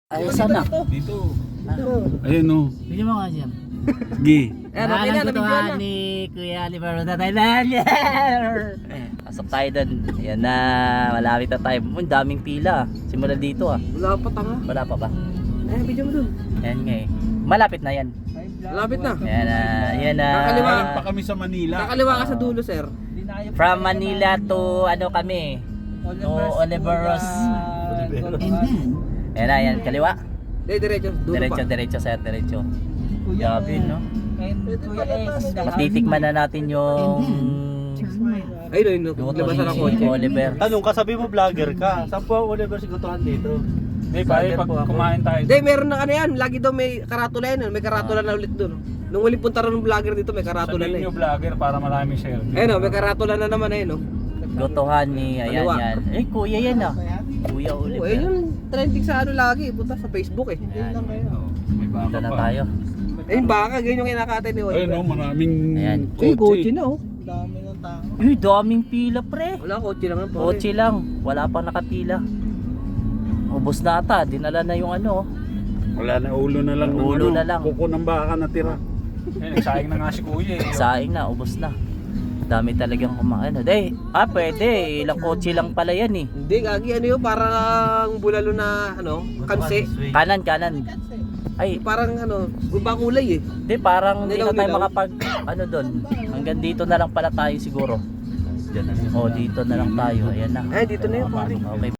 Ay, sana. Dito. Ah, Ayun o. Bili mo nga siya. Gi. Ayan, okay na, nabigyan na. Ni Kuya Oliver sa Thailand. Pasok tayo doon. Ayan na, malapit na tayo. Ang daming pila. Simula dito ah. Wala pa tanga. Wala pa ba? Eh, video mo dun. Ayan nga eh. Malapit na yan. Malapit na. Ayan na. Ayan na. Kakaliwa. Galing pa kami sa Manila. Kakaliwa ka sa dulo, sir. From Manila to ano kami? To Oliveros. Ayan na, ayan. Kaliwa. Diretso. Dulo Diretso, pa. diretso sir, diretso. Grabe no? Titikman na natin yung Ayun, luto labasan ng ni kotse. Oliver. Tanong ka, sabi mo vlogger ka. Saan po ang Oliver sigutuhan dito? Hindi, pare, pag kumain tayo. Hindi, meron na ano yan. Lagi daw may karatula yan. May karatula na ulit dun. Nung ulit punta rin ng vlogger dito, may karatula na Sabihin eh. nyo vlogger para marami share. Ayun o, may karatula na naman ayun o. Gotohan ni, ayan Kaliwa. yan. Eh, kuya yan ah. Kuya Oh, Oliver. ayun yung trending sa ano lagi. Punta sa Facebook eh. Ayan. May baka Dito na pa. tayo. Ayun baka, ganyan yung kinakatay ni Ayun Oliver. o, maraming Ayan. Uy, kotse kotse. na oh. Eh, daming pila pre. Wala, kotse lang yan. Kotse lang. Wala pang nakapila. Ubos na ata. Dinala na yung ano. Wala na, ulo na lang. ng Ulo ano, na lang. Kuko ng baka natira. Eh, nagsayang na nga si kuya eh. Saing na. Ubos na. Dami talagang kumain. Day, pwede. Ilang kotse lang pala yan eh. Hindi, gagi ano yun, parang bulalo na ano, kanse. Kanan, kanan. Ay, Parang ano, ibang kulay eh. di parang hindi na tayo Nilaw-nilaw. makapag ano doon. Hanggang dito na lang pala tayo siguro. Oh, dito na lang tayo. Ayan na. Ay, dito na yun, pare. Okay.